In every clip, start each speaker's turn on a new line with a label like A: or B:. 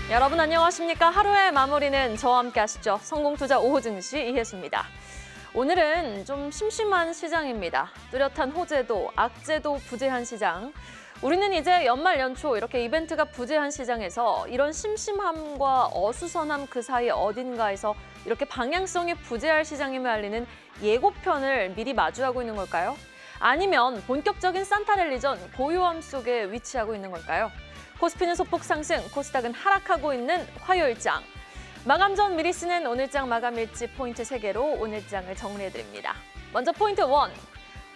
A: 여러분 안녕하십니까? 하루의 마무리는 저와 함께 하시죠. 성공투자 5호 증시 이혜수입니다. 오늘은 좀 심심한 시장입니다. 뚜렷한 호재도, 악재도 부재한 시장. 우리는 이제 연말 연초 이렇게 이벤트가 부재한 시장에서 이런 심심함과 어수선함 그 사이 어딘가에서 이렇게 방향성이 부재할 시장임을 알리는 예고편을 미리 마주하고 있는 걸까요? 아니면 본격적인 산타랠리 전 고요함 속에 위치하고 있는 걸까요? 코스피는 소폭 상승, 코스닥은 하락하고 있는 화요일장. 마감 전 미리 쓰는 오늘장 마감 일지 포인트 3개로 오늘장을 정리해드립니다. 먼저 포인트 1,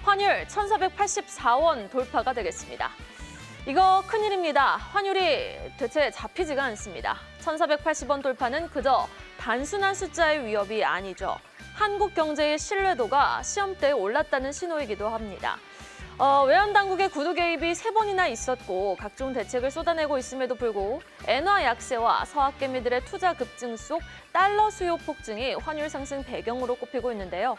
A: 환율 1,484원 돌파가 되겠습니다. 이거 큰일입니다. 환율이 대체 잡히지가 않습니다. 1,480원 돌파는 그저 단순한 숫자의 위협이 아니죠. 한국 경제의 신뢰도가 시험대에 올랐다는 신호이기도 합니다. 외환 당국의 구두 개입이 3번이나 있었고 각종 대책을 쏟아내고 있음에도 불구하고 엔화 약세와 서학개미들의 투자 급증 속 달러 수요 폭증이 환율 상승 배경으로 꼽히고 있는데요.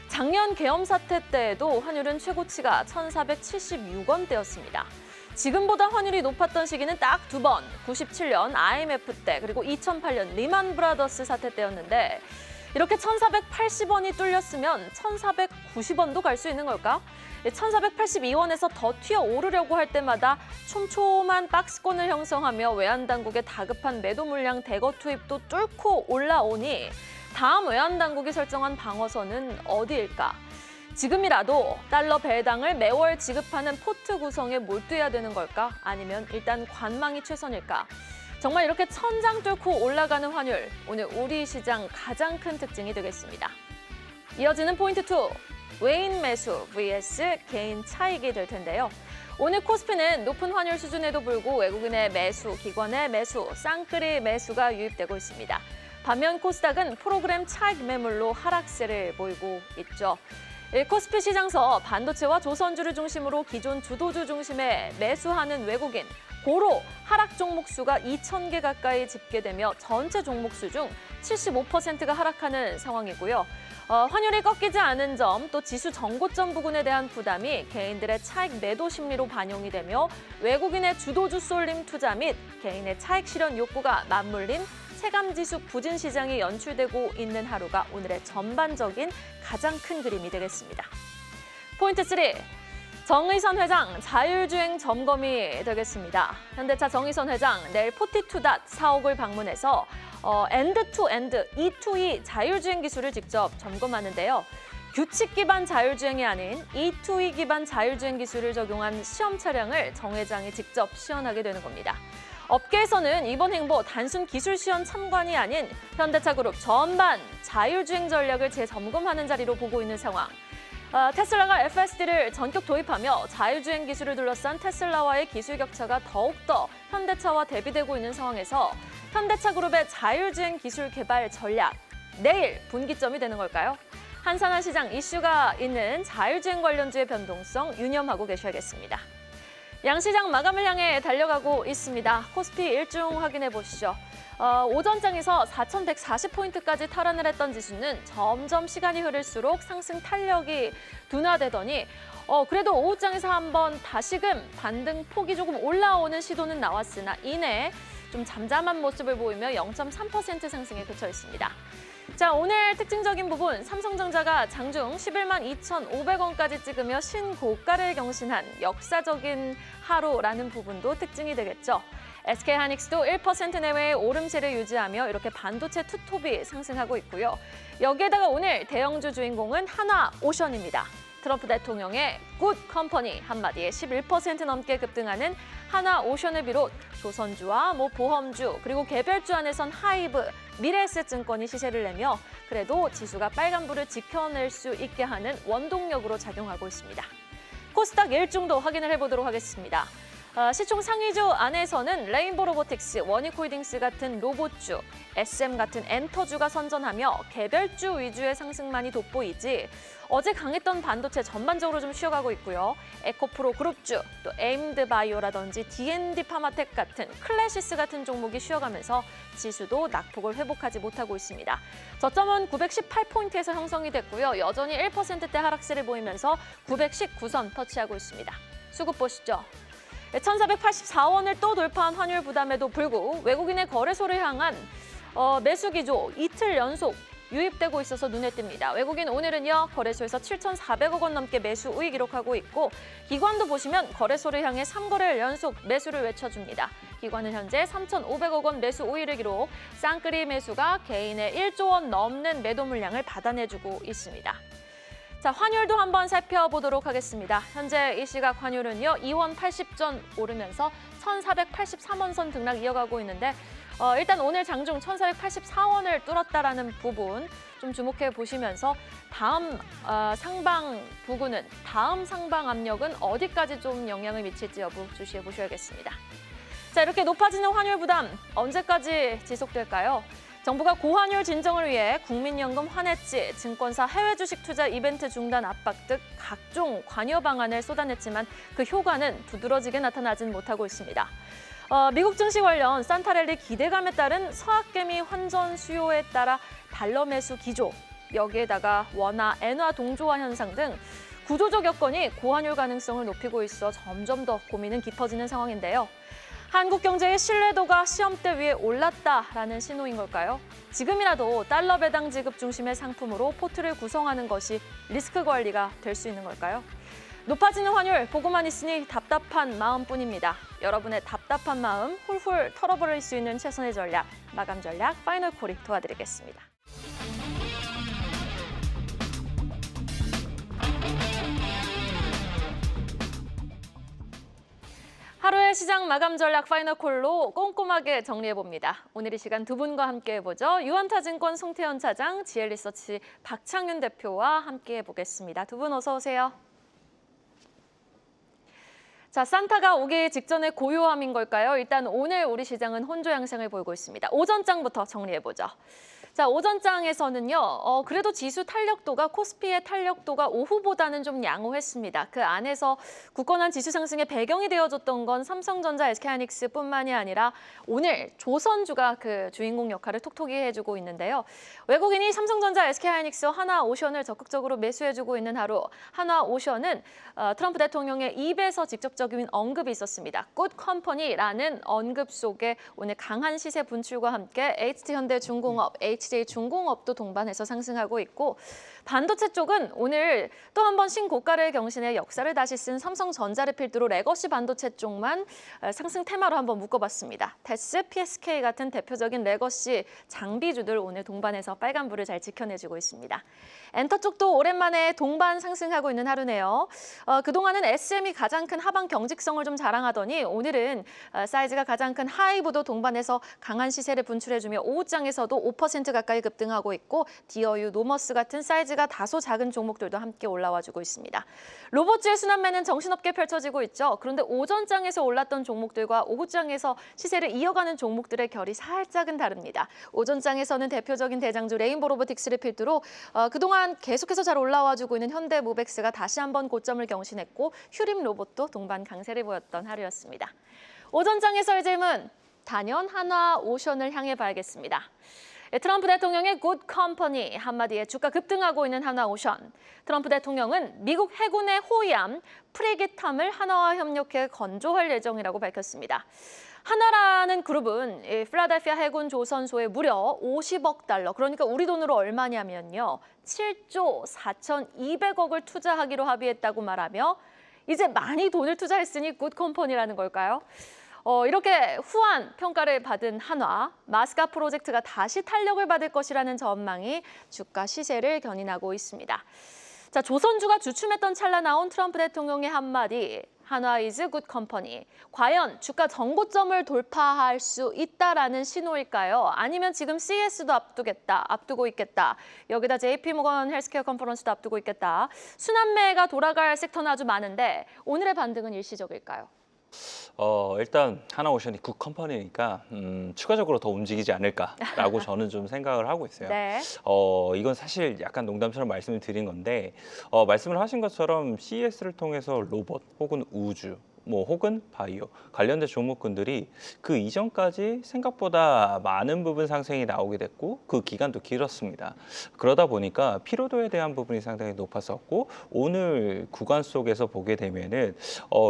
A: 작년 계엄 사태 때에도 환율은 최고치가 1,476원대였습니다. 지금보다 환율이 높았던 시기는 딱 2번, 97년 IMF 때 그리고 2008년 리만 브라더스 사태 때였는데 이렇게 1,480원이 뚫렸으면 1,490원도 갈 수 있는 걸까? 1,482원에서 더 튀어오르려고 할 때마다 촘촘한 박스권을 형성하며 외환당국의 다급한 매도 물량 대거 투입도 뚫고 올라오니 다음 외환당국이 설정한 방어선은 어디일까? 지금이라도 달러 배당을 매월 지급하는 포트 구성에 몰두해야 되는 걸까? 아니면 일단 관망이 최선일까? 정말 이렇게 천장 뚫고 올라가는 환율, 오늘 우리 시장 가장 큰 특징이 되겠습니다. 이어지는 포인트 2, 외인 매수 vs 개인 차익이 될 텐데요. 오늘 코스피는 높은 환율 수준에도 불구하고 외국인의 매수, 기관의 매수, 쌍끌이 매수가 유입되고 있습니다. 반면 코스닥은 프로그램 차익 매물로 하락세를 보이고 있죠. 코스피 시장서 반도체와 조선주를 중심으로 기존 주도주 중심에 매수하는 외국인, 고로 하락 종목 수가 2,000개 가까이 집계되며 전체 종목 수 중 75%가 하락하는 상황이고요. 환율이 꺾이지 않은 점, 또 지수 정고점 부근에 대한 부담이 개인들의 차익 매도 심리로 반영이 되며 외국인의 주도주 쏠림 투자 및 개인의 차익 실현 욕구가 맞물린 체감지수 부진 시장이 연출되고 있는 하루가 오늘의 전반적인 가장 큰 그림이 되겠습니다. 포인트 3. 정의선 회장 자율주행 점검이 되겠습니다. 현대차 정의선 회장 내일 포티투닷 사옥을 방문해서 엔드-투-엔드, E2E 자율주행 기술을 직접 점검하는데요. 규칙 기반 자율주행이 아닌 E2E 기반 자율주행 기술을 적용한 시험 차량을 정 회장이 직접 시연하게 되는 겁니다. 업계에서는 이번 행보 단순 기술 시연 참관이 아닌 현대차 그룹 전반 자율주행 전략을 재점검하는 자리로 보고 있는 상황. 테슬라가 FSD를 전격 도입하며 자율주행 기술을 둘러싼 테슬라와의 기술 격차가 더욱더 현대차와 대비되고 있는 상황에서 현대차 그룹의 자율주행 기술 개발 전략, 내일 분기점이 되는 걸까요? 한산한 시장 이슈가 있는 자율주행 관련주의 변동성 유념하고 계셔야겠습니다. 양시장 마감을 향해 달려가고 있습니다. 코스피 일중 확인해 보시죠. 오전장에서 4,140포인트까지 탈환을 했던 지수는 점점 시간이 흐를수록 상승 탄력이 둔화되더니 그래도 오후장에서 한번 다시금 반등 폭이 조금 올라오는 시도는 나왔으나 이내 좀 잠잠한 모습을 보이며 0.3% 상승에 그쳐 있습니다. 자, 오늘 특징적인 부분, 삼성전자가 장중 11만 2,500원까지 찍으며 신고가를 경신한 역사적인 하루라는 부분도 특징이 되겠죠. SK하이닉스도 1% 내외의 오름세를 유지하며 이렇게 반도체 투톱이 상승하고 있고요. 여기에다가 오늘 대형주 주인공은 하나오션입니다. 트럼프 대통령의 굿 컴퍼니 한마디에 11% 넘게 급등하는 하나오션을 비롯 조선주와 보험주 그리고 개별주 안에선 하이브, 미래에셋증권이 시세를 내며 그래도 지수가 빨간불을 지켜낼 수 있게 하는 원동력으로 작용하고 있습니다. 코스닥 일중도 확인을 해보도록 하겠습니다. 시총 상위주 안에서는 레인보 로보틱스, 원익홀딩스 같은 로봇주, SM 같은 엔터주가 선전하며 개별주 위주의 상승만이 돋보이지 어제 강했던 반도체 전반적으로 좀 쉬어가고 있고요. 에코프로 그룹주, 또 에임드바이오라든지 D&D 파마텍 같은 클래시스 같은 종목이 쉬어가면서 지수도 낙폭을 회복하지 못하고 있습니다. 저점은 918포인트에서 형성이 됐고요. 여전히 1%대 하락세를 보이면서 919선 터치하고 있습니다. 수급 보시죠. 1,484원을 또 돌파한 환율 부담에도 불구 외국인의 거래소를 향한 매수 기조 이틀 연속 유입되고 있어서 눈에 띕니다. 외국인 오늘은요 거래소에서 7,400억 원 넘게 매수 우위 기록하고 있고 기관도 보시면 거래소를 향해 3거래일 연속 매수를 외쳐줍니다. 기관은 현재 3,500억 원 매수 우위를 기록, 쌍끌이 매수가 개인의 1조 원 넘는 매도 물량을 받아내주고 있습니다. 자, 환율도 한번 살펴보도록 하겠습니다. 현재 이 시각 환율은요 2원 80전 오르면서 1,483원 선 등락 이어가고 있는데 일단 오늘 장중 1,484원을 뚫었다라는 부분 좀 주목해 보시면서 다음 상방 부근은 다음 상방 압력은 어디까지 좀 영향을 미칠지 여부 주시해 보셔야겠습니다. 자, 이렇게 높아지는 환율 부담 언제까지 지속될까요? 정부가 고환율 진정을 위해 국민연금 환해지, 증권사 해외 주식 투자 이벤트 중단 압박 등 각종 관여 방안을 쏟아냈지만 그 효과는 두드러지게 나타나진 못하고 있습니다. 미국 증시 관련 산타랠리 기대감에 따른 서학개미 환전 수요에 따라 달러 매수 기조, 여기에다가 원화, 엔화 동조화 현상 등 구조적 여건이 고환율 가능성을 높이고 있어 점점 더 고민은 깊어지는 상황인데요. 한국 경제의 신뢰도가 시험대 위에 올랐다라는 신호인 걸까요? 지금이라도 달러 배당 지급 중심의 상품으로 포트를 구성하는 것이 리스크 관리가 될 수 있는 걸까요? 높아지는 환율 보고만 있으니 답답한 마음뿐입니다. 여러분의 답답한 마음 훌훌 털어버릴 수 있는 최선의 전략, 마감 전략 파이널콜이 도와드리겠습니다. 하루의 시장 마감 전략 파이널콜로 꼼꼼하게 정리해봅니다. 오늘 이 시간 두 분과 함께 해보죠. 유한타증권 송태현 차장, GL리서치 박창윤 대표와 함께 해보겠습니다. 두 분 어서 오세요. 자, 산타가 오기 직전의 고요함인 걸까요? 일단 오늘 우리 시장은 혼조 양상을 보이고 있습니다. 오전장부터 정리해보죠. 자, 오전장에서는요, 그래도 지수 탄력도가 코스피의 탄력도가 오후보다는 좀 양호했습니다. 그 안에서 굳건한 지수 상승의 배경이 되어줬던 건 삼성전자, SK하이닉스뿐만이 아니라 오늘 조선주가 그 주인공 역할을 톡톡히 해주고 있는데요. 외국인이 삼성전자, SK하이닉스와 하나오션을 적극적으로 매수해주고 있는 하루, 하나오션은 트럼프 대통령의 입에서 직접적인 언급이 있었습니다. 굿 컴퍼니라는 언급 속에 오늘 강한 시세 분출과 함께 HT현대중공업, HJ중공업도 동반해서 상승하고 있고 반도체 쪽은 오늘 또 한 번 신고가를 경신해 역사를 다시 쓴 삼성전자를 필두로 레거시 반도체 쪽만 상승 테마로 한번 묶어봤습니다. 테스, PSK 같은 대표적인 레거시 장비주들 오늘 동반해서 빨간불을 잘 지켜내주고 있습니다. 엔터 쪽도 오랜만에 동반 상승하고 있는 하루네요. 그동안은 SM이 가장 큰 하방 경직성을 좀 자랑하더니 오늘은 사이즈가 가장 큰 하이브도 동반해서 강한 시세를 분출해주며 오후장에서도 5% 가까이 급등하고 있고 디어유, 노머스 같은 사이즈가 다소 작은 종목들도 함께 올라와주고 있습니다. 로봇주의 순환매는 정신없게 펼쳐지고 있죠. 그런데 오전장에서 올랐던 종목들과 오후장에서 시세를 이어가는 종목들의 결이 살짝은 다릅니다. 오전장에서는 대표적인 대장주 레인보 로보틱스를 필두로 그동안 계속해서 잘 올라와주고 있는 현대모백스가 다시 한번 고점을 경신했고 휴림 로봇도 동반 강세를 보였던 하루였습니다. 오전장에서의 질문, 단연 하나오션을 향해 봐야겠습니다. 트럼프 대통령의 굿 컴퍼니 한마디에 주가 급등하고 있는 하나오션. 트럼프 대통령은 미국 해군의 호위함 프리깃함을 하나와 협력해 건조할 예정이라고 밝혔습니다. 하나라는 그룹은 필라델피아 해군 조선소에 무려 50억 달러, 그러니까 우리 돈으로 얼마냐면요. 7조 4,200억을 투자하기로 합의했다고 말하며 이제 많이 돈을 투자했으니 굿 컴퍼니라는 걸까요? 이렇게 후한 평가를 받은 한화, 마스카 프로젝트가 다시 탄력을 받을 것이라는 전망이 주가 시세를 견인하고 있습니다. 자, 조선주가 주춤했던 찰나 나온 트럼프 대통령의 한마디, 한화 is good company. 과연 주가 전고점을 돌파할 수 있다라는 신호일까요? 아니면 지금 CES도 앞두고 있겠다. 여기다 JP모건 헬스케어 컨퍼런스도 앞두고 있겠다. 순환매가 돌아갈 섹터는 아주 많은데 오늘의 반등은 일시적일까요?
B: 일단 하나오션이 굿 컴퍼니니까 추가적으로 더 움직이지 않을까라고 저는 좀 생각을 하고 있어요.
A: 네.
B: 이건 사실 약간 농담처럼 말씀을 드린 건데 말씀을 하신 것처럼 CES를 통해서 로봇 혹은 우주 뭐 혹은 바이오 관련된 종목군들이 그 이전까지 생각보다 많은 부분 상승이 나오게 됐고 그 기간도 길었습니다. 그러다 보니까 피로도에 대한 부분이 상당히 높았었고 오늘 구간 속에서 보게 되면은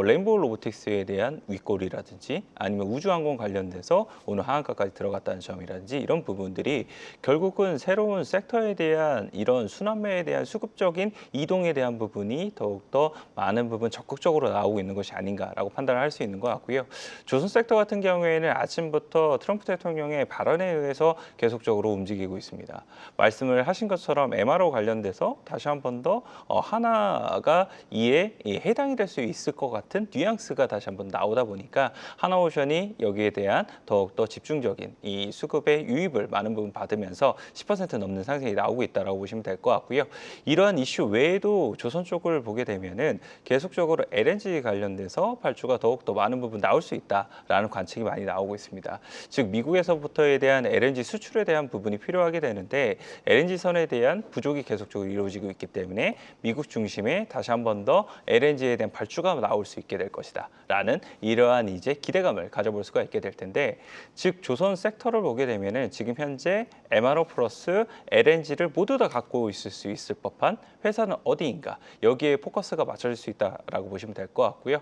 B: 레인보우 로보틱스에 대한 윗골이라든지 아니면 우주항공 관련돼서 오늘 하한가까지 들어갔다는 점이라든지 이런 부분들이 결국은 새로운 섹터에 대한 이런 순환매에 대한 수급적인 이동에 대한 부분이 더욱더 많은 부분 적극적으로 나오고 있는 것이 아닌가라고 판단을 할 수 있는 것 같고요. 조선 섹터 같은 경우에는 아침부터 트럼프 대통령의 발언에 의해서 계속적으로 움직이고 있습니다. 말씀을 하신 것처럼 MRO 관련돼서 다시 한 번 더 하나가 이에 해당이 될 수 있을 것 같은 뉘앙스가 다시 한번 나오다 보니까 하나오션이 여기에 대한 더욱더 집중적인 이 수급의 유입을 많은 부분 받으면서 10% 넘는 상승이 나오고 있다라고 보시면 될 것 같고요. 이러한 이슈 외에도 조선 쪽을 보게 되면은 계속적으로 LNG 관련돼서 발주가 더욱더 많은 부분 나올 수 있다라는 관측이 많이 나오고 있습니다. 즉 미국에서부터에 대한 LNG 수출에 대한 부분이 필요하게 되는데 LNG 선에 대한 부족이 계속적으로 이루어지고 있기 때문에 미국 중심의 다시 한 번 더 LNG에 대한 발주가 나올 수 있게 될 것이다라는 이러한 이제 기대감을 가져볼 수가 있게 될 텐데 즉 조선 섹터를 보게 되면은 지금 현재 MRO 플러스 LNG를 모두 다 갖고 있을 수 있을 법한 회사는 어디인가 여기에 포커스가 맞춰질 수 있다라고 보시면 될 것 같고요.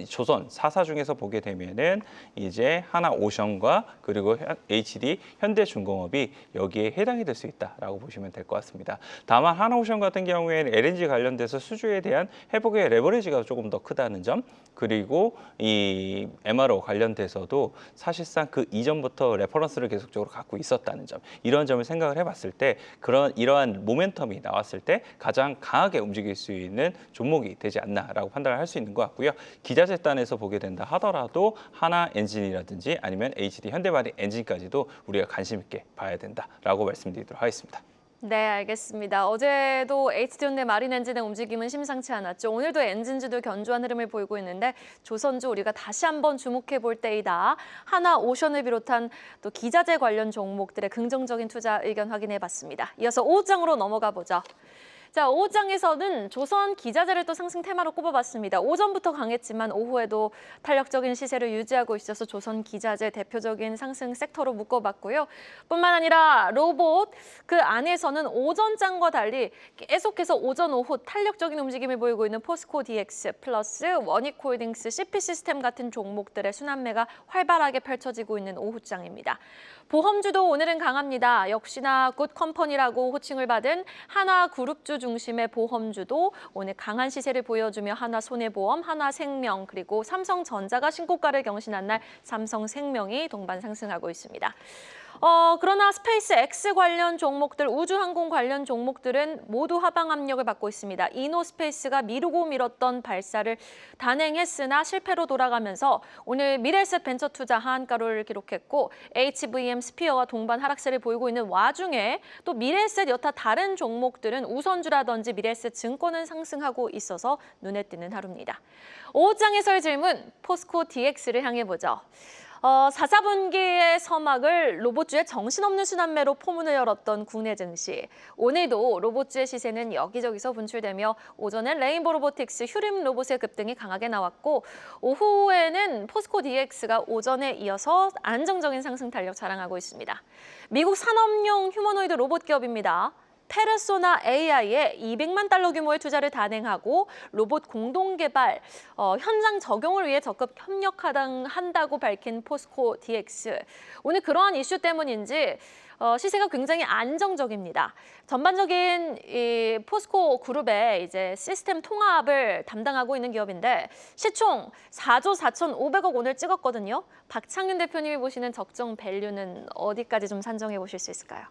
B: 조선 4사 중에서 보게 되면은 이제 하나오션과 그리고 HD 현대중공업이 여기에 해당이 될 수 있다라고 보시면 될 것 같습니다. 다만 하나오션 같은 경우에는 LNG 관련돼서 수주에 대한 회복의 레버리지가 조금 더 크다는 점 그리고 이 MRO 관련돼서도 사실상 그 이전부터 레퍼런스를 계속적으로 갖고 있었다는 점 이런 점을 생각을 해봤을 때 이러한 모멘텀이 나왔을 때 가장 강하게 움직일 수 있는 종목이 되지 않나라고 판단을 할 수 있는 것 같고요. 기자재단에서 보게 된다 하더라도 하나 엔진이라든지 아니면 HD 현대마린 엔진까지도 우리가 관심 있게 봐야 된다라고 말씀드리도록 하겠습니다.
A: 네, 알겠습니다. 어제도 HD현대 마린 엔진의 움직임은 심상치 않았죠. 오늘도 엔진주도 견조한 흐름을 보이고 있는데 조선주 우리가 다시 한번 주목해 볼 때이다. 하나오션을 비롯한 또 기자재 관련 종목들의 긍정적인 투자 의견 확인해 봤습니다. 이어서 5장으로 넘어가 보죠. 자, 5장에서는 조선 기자재를 또 상승 테마로 꼽아봤습니다. 오전부터 강했지만 오후에도 탄력적인 시세를 유지하고 있어서 조선 기자재 대표적인 상승 섹터로 묶어봤고요. 뿐만 아니라 로봇 그 안에서는 오전장과 달리 계속해서 오전 오후 탄력적인 움직임을 보이고 있는 포스코 DX 플러스 원익홀딩스 CP 시스템 같은 종목들의 순환매가 활발하게 펼쳐지고 있는 오후장입니다. 보험주도 오늘은 강합니다. 역시나 굿컴퍼니라고 호칭을 받은 하나그룹주 중심의 보험주도 오늘 강한 시세를 보여주며 하나손해보험, 하나생명 그리고 삼성전자가 신고가를 경신한 날 삼성생명이 동반 상승하고 있습니다. 그러나 스페이스 X 관련 종목들, 우주항공 관련 종목들은 모두 하방 압력을 받고 있습니다. 이노스페이스가 미루고 미뤘던 발사를 단행했으나 실패로 돌아가면서 오늘 미래에셋 벤처투자 하한가를 기록했고 HVM 스피어와 동반 하락세를 보이고 있는 와중에 또 미래에셋 여타 다른 종목들은 우선주라든지 미래에셋 증권은 상승하고 있어서 눈에 띄는 하루입니다. 5장에서의 질문, 포스코 DX를 향해 보죠. 4분기의 서막을 로봇주의 정신없는 순환매로 포문을 열었던 국내 증시. 오늘도 로봇주의 시세는 여기저기서 분출되며 오전엔 레인보우 로보틱스, 휴림 로봇의 급등이 강하게 나왔고 오후에는 포스코 DX가 오전에 이어서 안정적인 상승 탄력 자랑하고 있습니다. 미국 산업용 휴머노이드 로봇 기업입니다. 페르소나 AI에 200만 달러 규모의 투자를 단행하고 로봇 공동 개발, 현장 적용을 위해 적극 협력한다고 밝힌 포스코 DX. 오늘 그러한 이슈 때문인지 시세가 굉장히 안정적입니다. 전반적인 이 포스코 그룹의 이제 시스템 통합을 담당하고 있는 기업인데 시총 4조 4,500억 원을 찍었거든요. 박창윤 대표님이 보시는 적정 밸류는 어디까지 좀 산정해 보실 수 있을까요?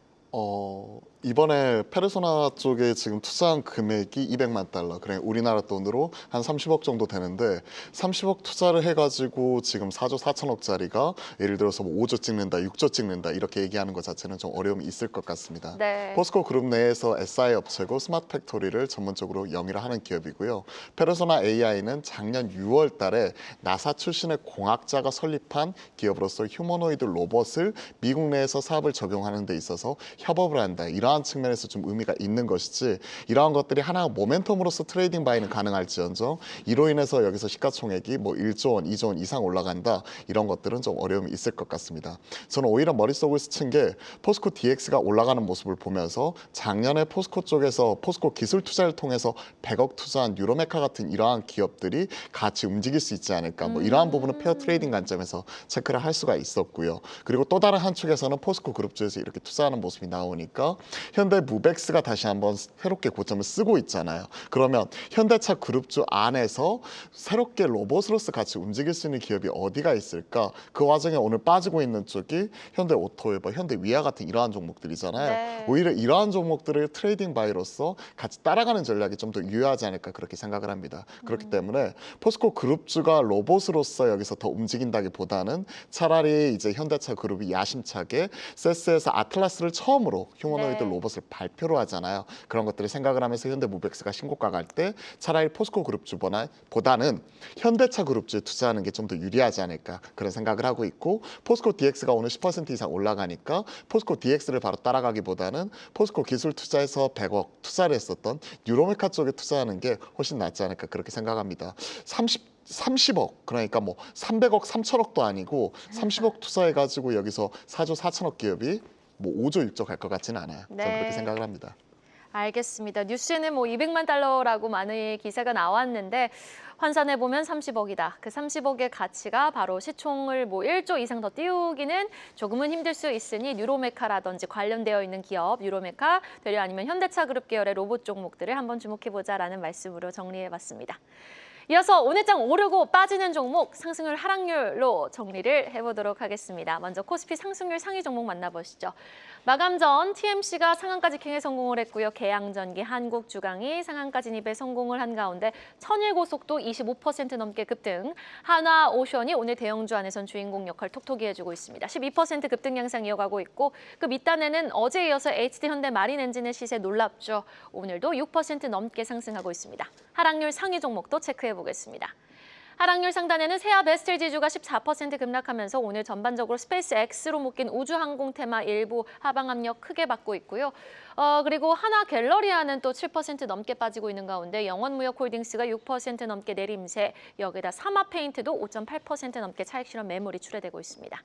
C: 이번에 페르소나 쪽에 지금 투자한 금액이 200만 달러, 그래 우리나라 돈으로 한 30억 정도 되는데 30억 투자를 해가지고 지금 4조 4천억짜리가 예를 들어서 뭐 5조 찍는다, 6조 찍는다 이렇게 얘기하는 것 자체는 좀 어려움이 있을 것 같습니다.
A: 네.
C: 포스코 그룹 내에서 SI 업체고 스마트 팩토리를 전문적으로 영위를 하는 기업이고요. 페르소나 AI는 작년 6월 달에 나사 출신의 공학자가 설립한 기업으로서 휴머노이드 로봇을 미국 내에서 사업을 적용하는 데 있어서 협업을 한다. 이러한 이러한 측면에서 좀 의미가 있는 것이지 이러한 것들이 하나의 모멘텀으로서 트레이딩 바이는 가능할지언정 이로 인해서 여기서 시가총액이 뭐 1조 원, 2조 원 이상 올라간다 이런 것들은 좀 어려움이 있을 것 같습니다. 저는 오히려 머릿속을 스친 게 포스코 DX가 올라가는 모습을 보면서 작년에 포스코 쪽에서 포스코 기술 투자를 통해서 100억 투자한 뉴로메카 같은 이러한 기업들이 같이 움직일 수 있지 않을까 뭐 이러한 부분은 페어 트레이딩 관점에서 체크를 할 수가 있었고요. 그리고 또 다른 한 축에서는 포스코 그룹주에서 이렇게 투자하는 모습이 나오니까 현대 무벡스가 다시 한번 새롭게 고점을 쓰고 있잖아요. 그러면 현대차 그룹주 안에서 새롭게 로봇으로서 같이 움직일 수 있는 기업이 어디가 있을까? 그 와중에 오늘 빠지고 있는 쪽이 현대 오토웨버, 현대 위아 같은 이러한 종목들이잖아요.
A: 네.
C: 오히려 이러한 종목들을 트레이딩 바이로서 같이 따라가는 전략이 좀 더 유효하지 않을까 그렇게 생각을 합니다. 그렇기 때문에 포스코 그룹주가 로봇으로서 여기서 더 움직인다기보다는 차라리 이제 현대차 그룹이 야심차게 세스에서 아틀라스를 처음으로 휴머노이드
A: 네.
C: 로봇을 발표로 하잖아요. 그런 것들을 생각을 하면서 현대무벡스가 신고가 갈 때 차라리 포스코 그룹주보다는 현대차 그룹주에 투자하는 게 좀 더 유리하지 않을까 그런 생각을 하고 있고 포스코 DX가 오늘 10% 이상 올라가니까 포스코 DX를 바로 따라가기보다는 포스코 기술 투자에서 100억 투자를 했었던 뉴로메카 쪽에 투자하는 게 훨씬 낫지 않을까 그렇게 생각합니다. 30억 그러니까 뭐 300억 3천억도 아니고 30억 투자해가지고 여기서 4조 4천억 기업이 뭐 5조 6조 갈 것 같지는 않아요. 저는
A: 네.
C: 그렇게 생각을 합니다.
A: 알겠습니다. 뉴스에는 뭐 200만 달러라고 많은 기사가 나왔는데 환산해 보면 30억이다. 그 30억의 가치가 바로 시총을 뭐 1조 이상 더 띄우기는 조금은 힘들 수 있으니 뉴로메카라든지 관련되어 있는 기업, 뉴로메카, 되려 아니면 현대차 그룹 계열의 로봇 종목들을 한번 주목해보자라는 말씀으로 정리해봤습니다. 이어서 오늘 장 오르고 빠지는 종목 상승률 하락률로 정리를 해보도록 하겠습니다. 먼저 코스피 상승률 상위 종목 만나보시죠. 마감 전 TMC가 상한가 직행에 성공을 했고요. 계양전기, 한국주강이 상한가 진입에 성공을 한 가운데 천일고속도 25% 넘게 급등. 한화오션이 오늘 대형주 안에선 주인공 역할 톡톡히 해주고 있습니다. 12% 급등 양상 이어가고 있고 그 밑단에는 어제 이어서 HD현대 마린엔진의 시세 놀랍죠. 오늘도 6% 넘게 상승하고 있습니다. 하락률 상위 종목도 체크해보겠습니다. 하락률 상단에는 세아베스텔 지주가 14% 급락하면서 오늘 전반적으로 스페이스X로 묶인 우주항공 테마 일부 하방 압력 크게 받고 있고요. 그리고 하나갤러리아는 또 7% 넘게 빠지고 있는 가운데 영원무역홀딩스가 6% 넘게 내림세, 여기다 사마페인트도 5.8% 넘게 차익 실현 매물이 출회되고 있습니다.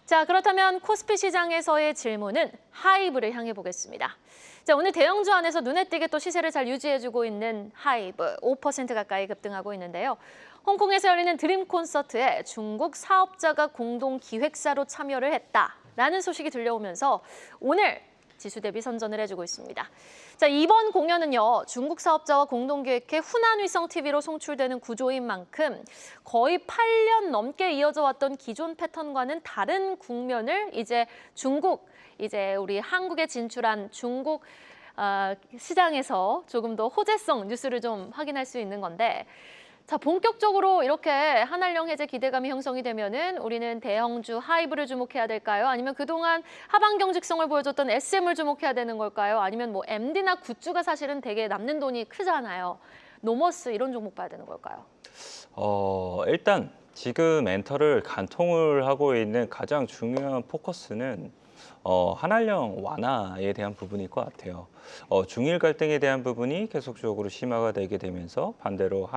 A: 자, 그렇다면 코스피 시장에서의 질문은 하이브를 향해 보겠습니다. 자, 오늘 대형주 안에서 눈에 띄게 또 시세를 잘 유지해주고 있는 하이브 5% 가까이 급등하고 있는데요. 홍콩에서 열리는 드림 콘서트에 중국 사업자가 공동 기획사로 참여를 했다라는 소식이 들려오면서 오늘 지수 대비 선전을 해주고 있습니다. 자, 이번 공연은요, 중국 사업자와 공동 기획해 후난위성 TV로 송출되는 구조인 만큼 거의 8년 넘게 이어져 왔던 기존 패턴과는 다른 국면을 이제 우리 한국에 진출한 중국 시장에서 조금 더 호재성 뉴스를 좀 확인할 수 있는 건데, 자, 본격적으로 이렇게 한한령 해제 기대감이 형성이 되면은 우리는 대형주 하이브를 주목해야 될까요? 아니면 그동안 하방 경직성을 보여줬던 SM을 주목해야 되는 걸까요? 아니면 뭐 MD나 굿즈가 사실은 되게 남는 돈이 크잖아요. 노머스 이런 종목 봐야 되는 걸까요?
B: 일단 지금 엔터를 간통을 하고 있는 가장 중요한 포커스는 한한령 완화에 대한 부분일 것 같아요. 중일 갈등에 대한 부분이 계속적으로 심화가 되게 되면서 반대로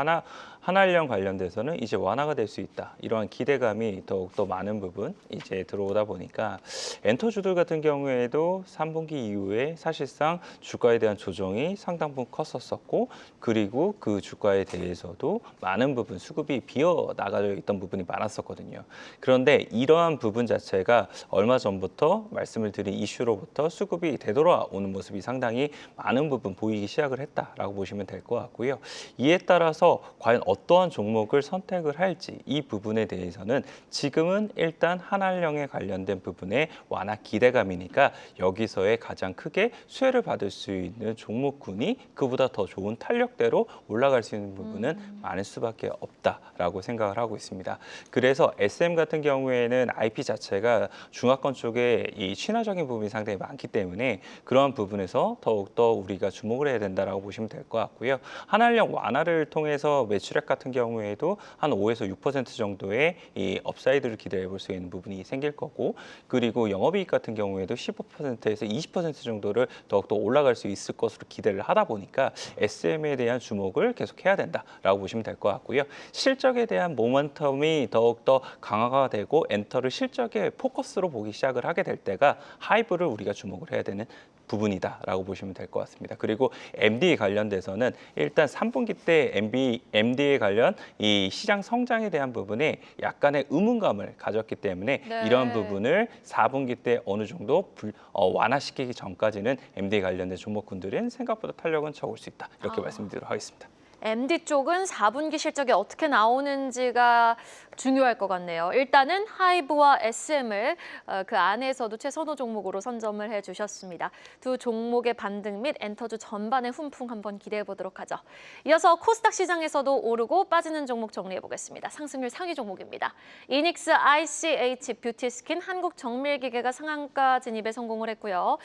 B: 한한령 관련돼서는 이제 완화가 될 수 있다. 이러한 기대감이 더욱더 많은 부분 이제 들어오다 보니까 엔터주들 같은 경우에도 3분기 이후에 사실상 주가에 대한 조정이 상당 부분 컸었고 그리고 그 주가에 대해서도 많은 부분 수급이 비어 나가져 있던 부분이 많았었거든요. 그런데 이러한 부분 자체가 얼마 전부터 말씀을 드린 이슈로부터 수급이 되돌아오는 모습이 상당히 많은 부분 보이기 시작을 했다라고 보시면 될 것 같고요. 이에 따라서 과연 어떠한 종목을 선택을 할지 이 부분에 대해서는 지금은 일단 한한령에 관련된 부분에 완화 기대감이니까 여기서의 가장 크게 수혜를 받을 수 있는 종목군이 그보다 더 좋은 탄력대로 올라갈 수 있는 부분은 많을 수밖에 없다라고 생각을 하고 있습니다. 그래서 SM 같은 경우에는 IP 자체가 중화권 쪽에 이 친화적인 부분이 상당히 많기 때문에 그러한 부분에서 더욱더 우리가 주목을 해야 된다라고 보시면 될 것 같고요. 한한령 완화를 통해서 매출액 같은 경우에도 한 5에서 6% 정도의 이 업사이드를 기대해 볼 수 있는 부분이 생길 거고, 그리고 영업이익 같은 경우에도 15%에서 20% 정도를 더욱더 올라갈 수 있을 것으로 기대를 하다 보니까 SM에 대한 주목을 계속해야 된다라고 보시면 될 것 같고요. 실적에 대한 모멘텀이 더욱더 강화가 되고 엔터를 실적의 포커스로 보기 시작을 하게 될 때가 하이브를 우리가 주목을 해야 되는 부분이다라고 보시면 될 것 같습니다. 그리고 MD 관련돼서는 일단 3분기 때 MD 관련 이 시장 성장에 대한 부분에 약간의 의문감을 가졌기 때문에
A: 네.
B: 이런 부분을 4분기 때 어느 정도 완화시키기 전까지는 MD 관련된 종목군들은 생각보다 탄력은 적을 수 있다. 이렇게 말씀드리도록 하겠습니다.
A: MD 쪽은 4분기 실적이 어떻게 나오는지가 중요할 것 같네요. 일단은 하이브와 SM을 그 안에서도 최선호 종목으로 선점을 해주셨습니다. 두 종목의 반등 및 엔터주 전반의 훈풍 한번 기대해 보도록 하죠. 이어서 코스닥 시장에서도 오르고 빠지는 종목 정리해 보겠습니다. 상승률 상위 종목입니다. 이닉스, ICH, 뷰티스킨, 한국정밀기계가 상한가 진입에 성공을 했고요.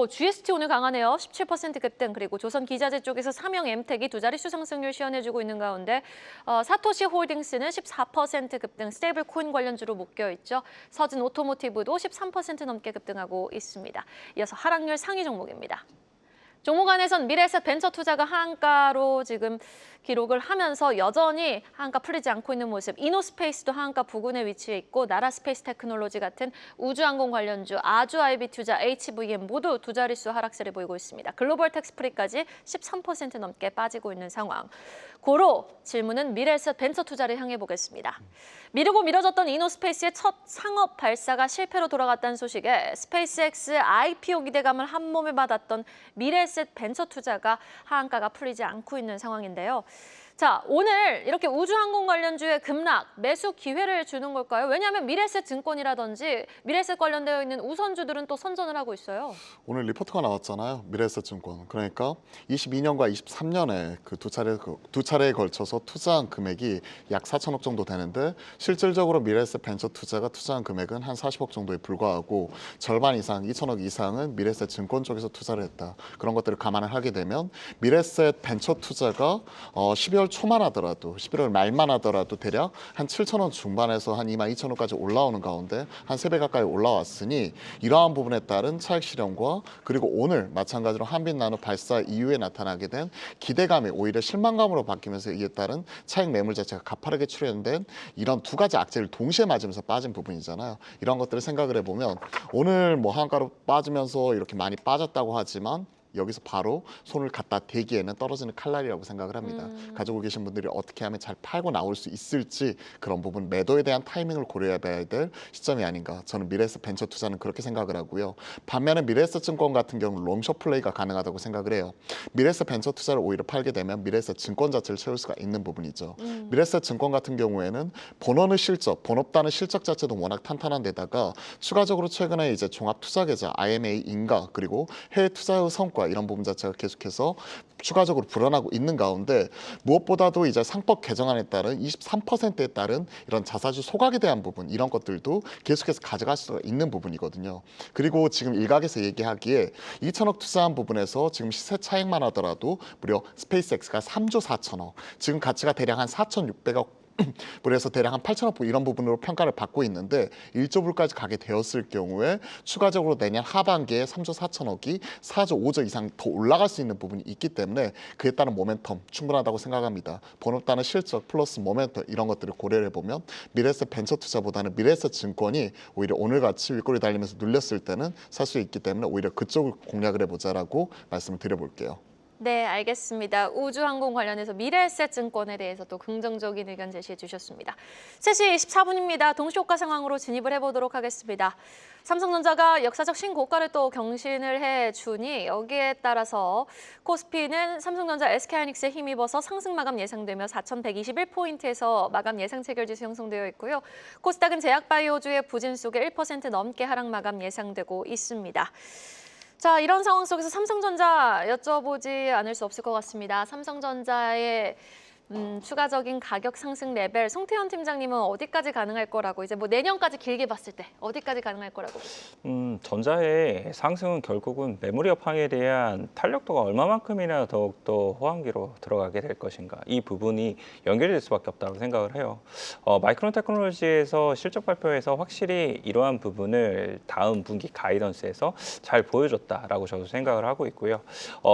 A: GST 오늘 강하네요. 17% 급등, 그리고 조선기자재 쪽에서 삼형 엠텍이 두 자릿수 상승률 시현해주고 있는 가운데 사토시 홀딩스는 14% 급등, 스테이블 코인 관련주로 묶여 있죠. 서진 오토모티브도 13% 넘게 급등하고 있습니다. 이어서 하락률 상위 종목입니다. 종목 안에선 미래에셋 벤처투자가 하한가로 지금 기록을 하면서 여전히 하한가 풀리지 않고 있는 모습. 이노스페이스도 하한가 부근에 위치해 있고 나라스페이스 테크놀로지 같은 우주항공 관련주, 아주아이비투자, HVM 모두 두 자릿수 하락세를 보이고 있습니다. 글로벌 텍스프리까지 13% 넘게 빠지고 있는 상황. 고로 질문은 미래에셋 벤처투자를 향해 보겠습니다. 미루고 미뤄졌던 이노스페이스의 첫 상업 발사가 실패로 돌아갔다는 소식에 스페이스X IPO 기대감을 한 몸에 받았던 미래에셋 벤처투자가 하한가가 풀리지 않고 있는 상황인데요. 자, 오늘 이렇게 우주항공 관련주의 급락, 매수 기회를 주는 걸까요? 왜냐하면 미래에셋 증권이라든지 미래에셋 관련되어 있는 우선주들은 또 선전을 하고 있어요.
C: 오늘 리포트가 나왔잖아요. 미래에셋 증권. 그러니까 22년과 23년에 그 두 차례에 걸쳐서 투자한 금액이 약 4천억 정도 되는데 실질적으로 미래에셋 벤처 투자가 투자한 금액은 한 40억 정도에 불과하고 절반 이상, 2천억 이상은 미래에셋 증권 쪽에서 투자를 했다. 그런 것들을 감안을 하게 되면 미래에셋 벤처 투자가 12월 초만 하더라도 11월 말만 하더라도 대략 한 7천원 중반에서 한 2만 2천원까지 올라오는 가운데 한 3배 가까이 올라왔으니 이러한 부분에 따른 차익 실현과 그리고 오늘 마찬가지로 한빛나노 발사 이후에 나타나게 된 기대감이 오히려 실망감으로 바뀌면서 이에 따른 차익 매물 자체가 가파르게 출현된 이런 두 가지 악재를 동시에 맞으면서 빠진 부분이잖아요. 이런 것들을 생각을 해보면 오늘 뭐 한가로 빠지면서 이렇게 많이 빠졌다고 하지만 여기서 바로 손을 갖다 대기에는 떨어지는 칼날이라고 생각을 합니다. 가지고 계신 분들이 어떻게 하면 잘 팔고 나올 수 있을지 그런 부분 매도에 대한 타이밍을 고려해봐야 될 시점이 아닌가. 저는 미래에셋 벤처 투자는 그렇게 생각을 하고요. 반면에 미래에셋 증권 같은 경우는 롱숏 플레이가 가능하다고 생각을 해요. 미래에셋 벤처 투자를 오히려 팔게 되면 미래에셋 증권 자체를 채울 수가 있는 부분이죠. 미래에셋 증권 같은 경우에는 본원의 실적, 본업단의 실적 자체도 워낙 탄탄한 데다가 추가적으로 최근에 이제 종합투자계좌, IMA 인가 그리고 해외 투자의 성과 이런 부분 자체가 계속해서 추가적으로 불어나고 있는 가운데 무엇보다도 이제 상법 개정안에 따른 23%에 따른 이런 자사주 소각에 대한 부분 이런 것들도 계속해서 가져갈 수가 있는 부분이거든요. 그리고 지금 일각에서 얘기하기에 2천억 투자한 부분에서 지금 시세 차익만 하더라도 무려 스페이스X가 3조 4천억 지금 가치가 대략 한 4,600억 그래서 대략 한 8천억 불 이런 부분으로 평가를 받고 있는데 1조 불까지 가게 되었을 경우에 추가적으로 내년 하반기에 3조 4천억이 4조 5조 이상 더 올라갈 수 있는 부분이 있기 때문에 그에 따른 모멘텀 충분하다고 생각합니다. 번업단의 실적 플러스 모멘텀 이런 것들을 고려를 해보면 미래에셋 벤처 투자보다는 미래에셋 증권이 오히려 오늘같이 윗꼬리 달리면서 눌렸을 때는 살 수 있기 때문에 오히려 그쪽을 공략을 해보자라고 말씀을 드려볼게요.
A: 네, 알겠습니다. 우주항공 관련해서 미래에셋 증권에 대해서 또 긍정적인 의견 제시해 주셨습니다. 3시 24분입니다. 동시효과 상황으로 진입을 해보도록 하겠습니다. 삼성전자가 역사적 신고가를 또 경신을 해주니 여기에 따라서 코스피는 삼성전자, SK하이닉스에 힘입어서 상승 마감 예상되며 4,121포인트에서 마감 예상 체결지수 형성되어 있고요. 코스닥은 제약바이오주의 부진 속에 1% 넘게 하락 마감 예상되고 있습니다. 자, 이런 상황 속에서 삼성전자 여쭤보지 않을 수 없을 것 같습니다. 삼성전자의 추가적인 가격 상승 레벨 송태현 팀장님은 어디까지 가능할 거라고 이제 뭐 내년까지 길게 봤을 때 어디까지 가능할 거라고 보세요?
B: 전자의 상승은 결국은 메모리 업황에 대한 탄력도가 얼마만큼이나 더욱더 호황기로 들어가게 될 것인가 이 부분이 연결될 수밖에 없다고 생각을 해요. 마이크론 테크놀로지에서 실적 발표에서 확실히 이러한 부분을 다음 분기 가이던스에서 잘 보여줬다라고 저도 생각을 하고 있고요.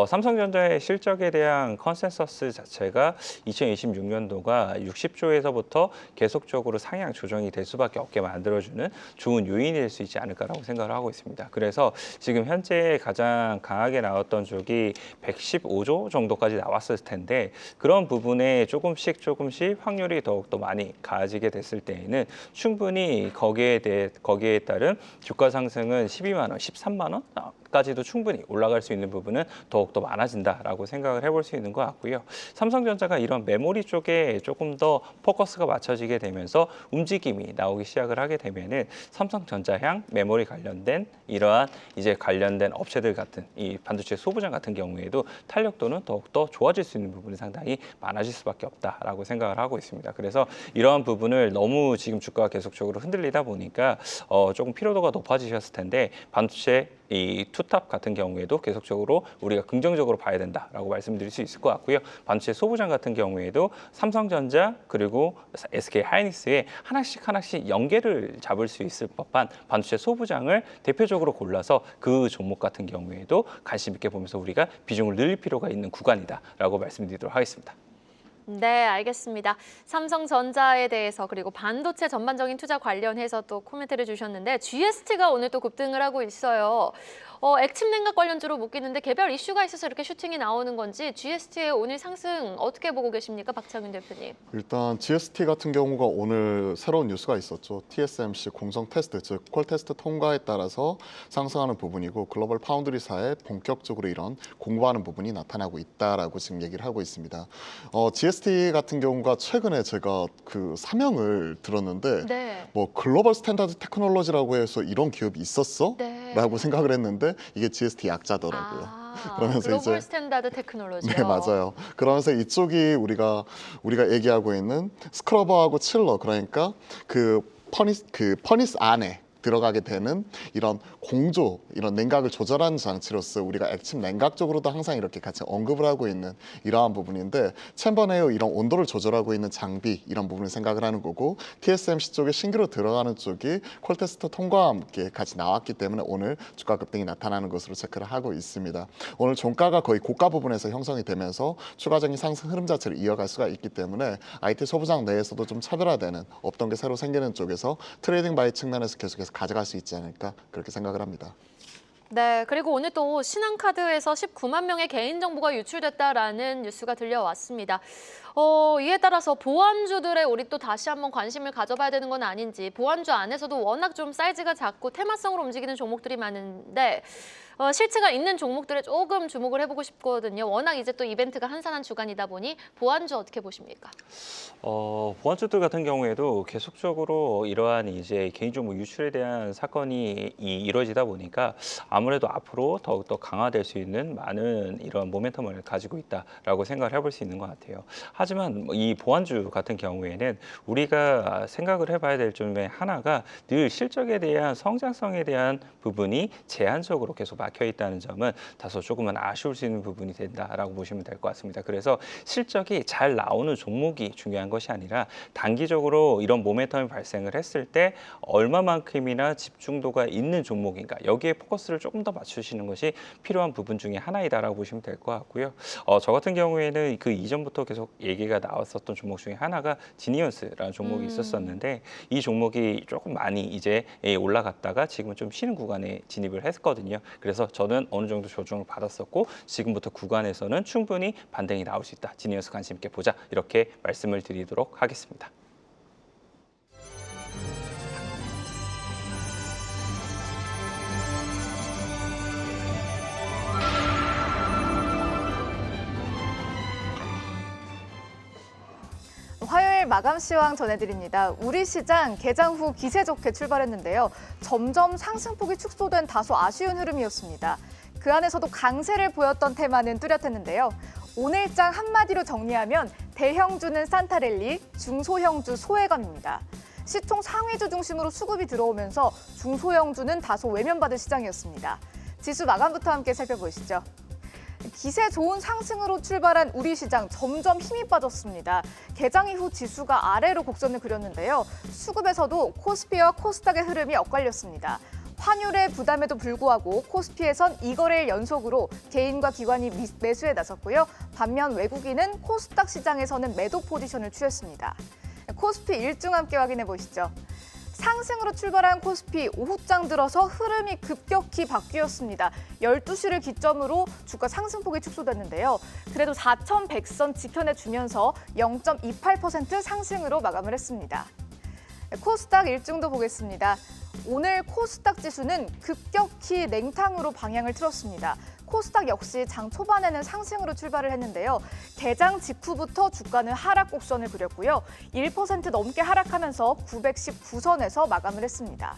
B: 삼성전자의 실적에 대한 컨센서스 자체가 2026년도가 60조에서부터 계속적으로 상향 조정이 될 수밖에 없게 만들어주는 좋은 요인이 될 수 있지 않을까라고 생각을 하고 있습니다. 그래서 지금 현재 가장 강하게 나왔던 쪽이 115조 정도까지 나왔을 텐데 그런 부분에 조금씩 확률이 더욱더 많이 가지게 됐을 때에는 충분히 거기에 따른 주가 상승은 12만 원, 13만 원 까지도 충분히 올라갈 수 있는 부분은 더욱더 많아진다라고 생각을 해볼 수 있는 것 같고요. 삼성전자가 이런 메모리 쪽에 조금 더 포커스가 맞춰지게 되면서 움직임이 나오기 시작을 하게 되면은 삼성전자향 메모리 관련된 이러한 이제 관련된 업체들 같은 이 반도체 소부장 같은 경우에도 탄력도는 더욱더 좋아질 수 있는 부분이 상당히 많아질 수밖에 없다라고 생각을 하고 있습니다. 그래서 이러한 부분을 너무 지금 주가가 계속적으로 흔들리다 보니까 조금 피로도가 높아지셨을 텐데 반도체 이 투탑 같은 경우에도 계속적으로 우리가 긍정적으로 봐야 된다라고 말씀드릴 수 있을 것 같고요. 반도체 소부장 같은 경우에도 삼성전자 그리고 SK 하이닉스에 하나씩 연계를 잡을 수 있을 법한 반도체 소부장을 대표적으로 골라서 그 종목 같은 경우에도 관심 있게 보면서 우리가 비중을 늘릴 필요가 있는 구간이다라고 말씀드리도록 하겠습니다.
A: 네, 알겠습니다. 삼성전자에 대해서 그리고 반도체 전반적인 투자 관련해서 또 코멘트를 주셨는데 GST가 오늘 또 급등을 하고 있어요. 액침 냉각 관련주로 묶이는데 개별 이슈가 있어서 이렇게 슈팅이 나오는 건지 GST의 오늘 상승 어떻게 보고 계십니까, 박창윤 대표님?
C: 일단 GST 같은 경우가 오늘 새로운 뉴스가 있었죠. TSMC 공정 테스트, 즉 콜 테스트 통과에 따라서 상승하는 부분이고 글로벌 파운드리사에 본격적으로 이런 공부하는 부분이 나타나고 있다라고 지금 얘기를 하고 있습니다. GST 같은 경우가 최근에 제가 그 사명을 들었는데
A: 네.
C: 뭐 글로벌 스탠다드 테크놀로지라고 해서 이런 기업이 있었어?
A: 네.
C: 라고 생각을 했는데 이게 GST 약자더라고요. 그러면서
A: 글로벌
C: 이제
A: 스탠다드 테크놀로지요.
C: 네, 맞아요. 그러면서 이쪽이 우리가 얘기하고 있는 스크러버하고 칠러, 그러니까 그 퍼니스 안에 들어가게 되는 이런 공조, 이런 냉각을 조절하는 장치로서 우리가 액침 냉각 쪽으로도 항상 이렇게 같이 언급을 하고 있는 이러한 부분인데 챔버 내의 이런 온도를 조절하고 있는 장비 이런 부분을 생각을 하는 거고 TSMC 쪽에 신규로 들어가는 쪽이 콜테스트 통과와 함께 같이 나왔기 때문에 오늘 주가 급등이 나타나는 것으로 체크를 하고 있습니다. 오늘 종가가 거의 고가 부분에서 형성이 되면서 추가적인 상승 흐름 자체를 이어갈 수가 있기 때문에 IT 소부장 내에서도 좀 차별화되는 없던 게 새로 생기는 쪽에서 트레이딩 바이 측면에서 계속해서 가져갈 수 있지 않을까 그렇게 생각을 합니다.
A: 네, 그리고 오늘 또 신한카드에서 19만 명의 개인정보가 유출됐다라는 뉴스가 들려왔습니다. 이에 따라서 보안주들의 우리 또 다시 한번 관심을 가져봐야 되는 건 아닌지, 보안주 안에서도 워낙 좀 사이즈가 작고 테마성으로 움직이는 종목들이 많은데 실체가 있는 종목들에 조금 주목을 해보고 싶거든요. 워낙 이제 또 이벤트가 한산한 주간이다 보니 보안주 어떻게 보십니까?
B: 보안주들 같은 경우에도 계속적으로 이러한 이제 개인정보 유출에 대한 사건이 이루어지다 보니까 아무래도 앞으로 더욱더 강화될 수 있는 많은 이런 모멘텀을 가지고 있다라고 생각을 해볼 수 있는 것 같아요. 하지만 이 보안주 같은 경우에는 우리가 생각을 해봐야 될 점의 하나가 늘 실적에 대한 성장성에 대한 부분이 제한적으로 계속 막혀 있다는 점은 다소 조금은 아쉬울 수 있는 부분이 된다라고 보시면 될 것 같습니다. 그래서 실적이 잘 나오는 종목이 중요한 것이 아니라 단기적으로 이런 모멘텀이 발생을 했을 때 얼마만큼이나 집중도가 있는 종목인가 여기에 포커스를 조금 더 맞추시는 것이 필요한 부분 중에 하나이다라고 보시면 될 것 같고요. 저 같은 경우에는 그 이전부터 계속 얘기가 나왔었던 종목 중에 하나가 지니언스라는 종목이 있었었는데 이 종목이 조금 많이 이제 올라갔다가 지금은 좀 쉬는 구간에 진입을 했거든요. 그래서 저는 어느 정도 조정을 받았었고 지금부터 구간에서는 충분히 반등이 나올 수 있다. 지니언스 관심 있게 보자. 이렇게 말씀을 드리도록 하겠습니다.
D: 화요일 마감 시황 전해드립니다. 우리 시장 개장 후 기세 좋게 출발했는데요. 점점 상승폭이 축소된 다소 아쉬운 흐름이었습니다. 그 안에서도 강세를 보였던 테마는 뚜렷했는데요. 오늘장 한마디로 정리하면 대형주는 산타랠리, 중소형주 소외감입니다. 시총 상위주 중심으로 수급이 들어오면서 중소형주는 다소 외면받은 시장이었습니다. 지수 마감부터 함께 살펴보시죠. 기세 좋은 상승으로 출발한 우리 시장 점점 힘이 빠졌습니다. 개장 이후 지수가 아래로 곡선을 그렸는데요. 수급에서도 코스피와 코스닥의 흐름이 엇갈렸습니다. 환율의 부담에도 불구하고 코스피에선 2거래일 연속으로 개인과 기관이 매수에 나섰고요. 반면 외국인은 코스닥 시장에서는 매도 포지션을 취했습니다. 코스피 일중 함께 확인해 보시죠. 상승으로 출발한 코스피 오후장 들어서 흐름이 급격히 바뀌었습니다. 12시를 기점으로 주가 상승폭이 축소됐는데요. 그래도 4,100선 지켜내주면서 0.28% 상승으로 마감을 했습니다. 코스닥 일중도 보겠습니다. 오늘 코스닥 지수는 급격히 냉탕으로 방향을 틀었습니다. 코스닥 역시 장 초반에는 상승으로 출발을 했는데요. 개장 직후부터 주가는 하락 곡선을 그렸고요. 1% 넘게 하락하면서 919선에서 마감을 했습니다.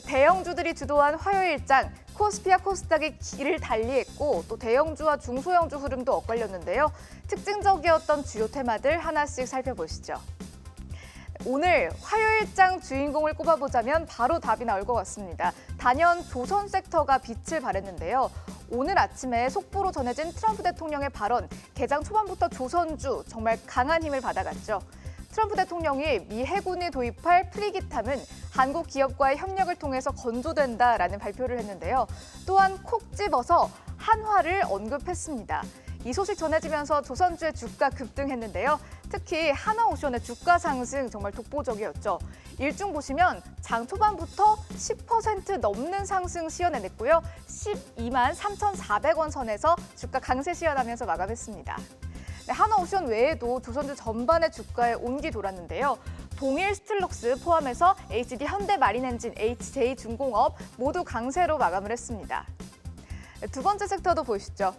D: 대형주들이 주도한 화요일장 코스피와 코스닥이 길을 달리했고 또 대형주와 중소형주 흐름도 엇갈렸는데요. 특징적이었던 주요 테마들 하나씩 살펴보시죠. 오늘 화요일장 주인공을 꼽아보자면 바로 답이 나올 것 같습니다. 단연 조선 섹터가 빛을 발했는데요. 오늘 아침에 속보로 전해진 트럼프 대통령의 발언, 개장 초반부터 조선주 정말 강한 힘을 받아갔죠. 트럼프 대통령이 미 해군이 도입할 프리기탐은 한국 기업과의 협력을 통해서 건조된다라는 발표를 했는데요. 또한 콕 집어서 한화를 언급했습니다. 이 소식 전해지면서 조선주의 주가 급등했는데요. 특히 하나오션의 주가 상승 정말 독보적이었죠. 일중 보시면 장 초반부터 10% 넘는 상승 시현해냈고요. 12만 3,400원 선에서 주가 강세 시현하면서 마감했습니다. 네, 하나오션 외에도 조선주 전반의 주가에 온기 돌았는데요. 동일 스틸럭스 포함해서 HD 현대마린엔진, HJ중공업 모두 강세로 마감을 했습니다. 네, 두 번째 섹터도 보시죠.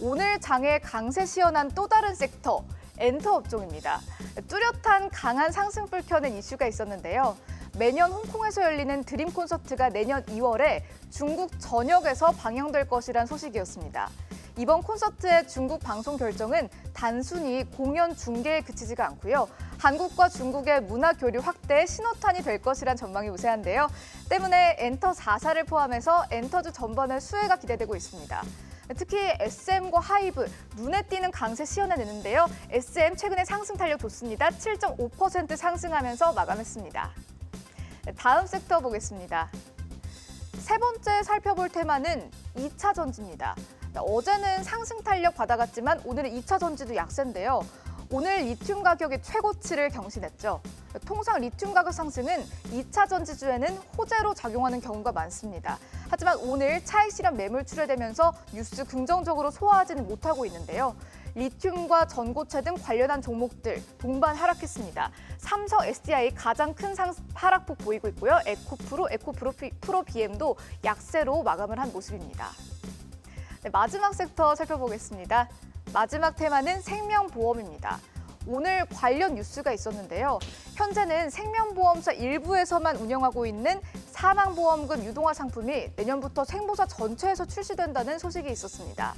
D: 오늘 장에 강세 시현한 또 다른 섹터, 엔터 업종입니다. 뚜렷한 강한 상승불 켜는 이슈가 있었는데요. 매년 홍콩에서 열리는 드림 콘서트가 내년 2월에 중국 전역에서 방영될 것이란 소식이었습니다. 이번 콘서트의 중국 방송 결정은 단순히 공연 중계에 그치지가 않고요. 한국과 중국의 문화 교류 확대의 신호탄이 될 것이란 전망이 우세한데요. 때문에 엔터 4사를 포함해서 엔터주 전반의 수혜가 기대되고 있습니다. 특히 SM과 하이브, 눈에 띄는 강세 시현해내는데요. SM 최근에 상승 탄력 좋습니다. 7.5% 상승하면서 마감했습니다. 다음 섹터 보겠습니다. 세 번째 살펴볼 테마는 2차 전지입니다. 어제는 상승 탄력 받아갔지만 오늘은 2차 전지도 약세인데요. 오늘 리튬 가격이 최고치를 경신했죠. 통상 리튬 가격 상승은 2차 전지주에는 호재로 작용하는 경우가 많습니다. 하지만 오늘 차익 실현 매물 출회되면서 뉴스 긍정적으로 소화하지는 못하고 있는데요. 리튬과 전고체 등 관련한 종목들 동반 하락했습니다. 삼성 SDI 가장 큰 하락폭 보이고 있고요. 에코프로 BM도 약세로 마감을 한 모습입니다. 네, 마지막 섹터 살펴보겠습니다. 마지막 테마는 생명보험입니다. 오늘 관련 뉴스가 있었는데요. 현재는 생명보험사 일부에서만 운영하고 있는 사망보험금 유동화 상품이 내년부터 생보사 전체에서 출시된다는 소식이 있었습니다.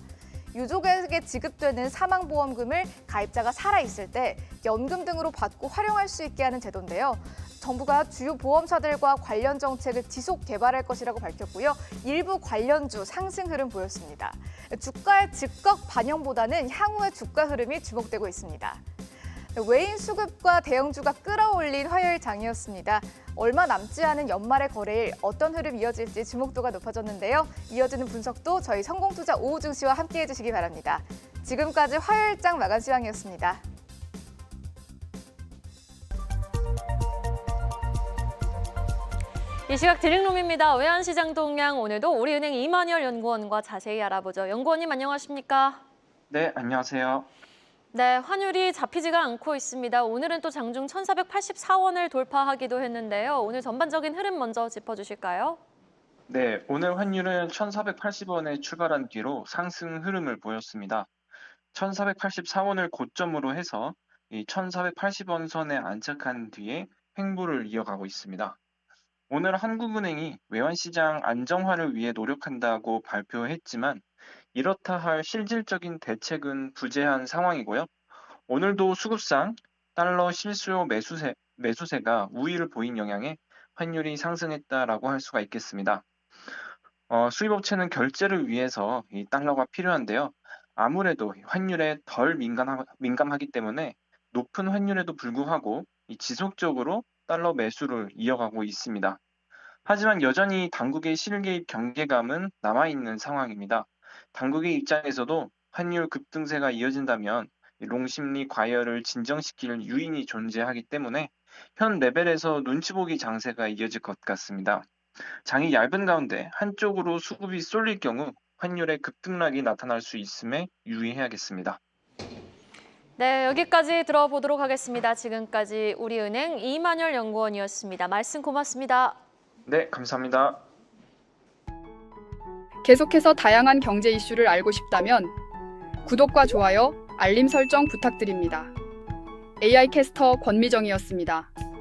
D: 유족에게 지급되는 사망보험금을 가입자가 살아있을 때 연금 등으로 받고 활용할 수 있게 하는 제도인데요. 정부가 주요 보험사들과 관련 정책을 지속 개발할 것이라고 밝혔고요. 일부 관련주 상승 흐름 보였습니다. 주가의 즉각 반영보다는 향후의 주가 흐름이 주목되고 있습니다. 외인 수급과 대형주가 끌어올린 화요일 장이었습니다. 얼마 남지 않은 연말의 거래일 어떤 흐름 이어질지 주목도가 높아졌는데요. 이어지는 분석도 저희 성공투자 오후 증시와 함께해 주시기 바랍니다. 지금까지 화요일장 마감 시황이었습니다.
A: 이 시각 드링룸입니다. 외환시장 동향 오늘도 우리은행 이만열 연구원과 자세히 알아보죠. 연구원님 안녕하십니까?
E: 네, 안녕하세요.
A: 네, 환율이 잡히지가 않고 있습니다. 오늘은 또 장중 1,484원을 돌파하기도 했는데요. 오늘 전반적인 흐름 먼저 짚어주실까요?
E: 네, 오늘 환율은 1,480원에 출발한 뒤로 상승 흐름을 보였습니다. 1,484원을 고점으로 해서 이 1,480원 선에 안착한 뒤에 횡보를 이어가고 있습니다. 오늘 한국은행이 외환시장 안정화를 위해 노력한다고 발표했지만 이렇다 할 실질적인 대책은 부재한 상황이고요. 오늘도 수급상 달러 실수요 매수세가 우위를 보인 영향에 환율이 상승했다라고 할 수가 있겠습니다. 수입업체는 결제를 위해서 이 달러가 필요한데요. 아무래도 환율에 덜 민감하기 때문에 높은 환율에도 불구하고 이 지속적으로 달러 매수를 이어가고 있습니다. 하지만 여전히 당국의 실개입 경계감은 남아있는 상황입니다. 당국의 입장에서도 환율 급등세가 이어진다면 이 롱심리 과열을 진정시킬 요인이 존재하기 때문에 현 레벨에서 눈치 보기 장세가 이어질 것 같습니다. 장이 얇은 가운데 한쪽으로 수급이 쏠릴 경우 환율의 급등락이 나타날 수 있음에 유의해야겠습니다.
A: 네, 여기까지 들어보도록 하겠습니다. 지금까지 우리은행 이만열 연구원이었습니다. 말씀 고맙습니다.
E: 네, 감사합니다.
F: 계속해서 다양한 경제 이슈를 알고 싶다면 구독과 좋아요, 알림 설정 부탁드립니다. AI 캐스터 권미정이었습니다.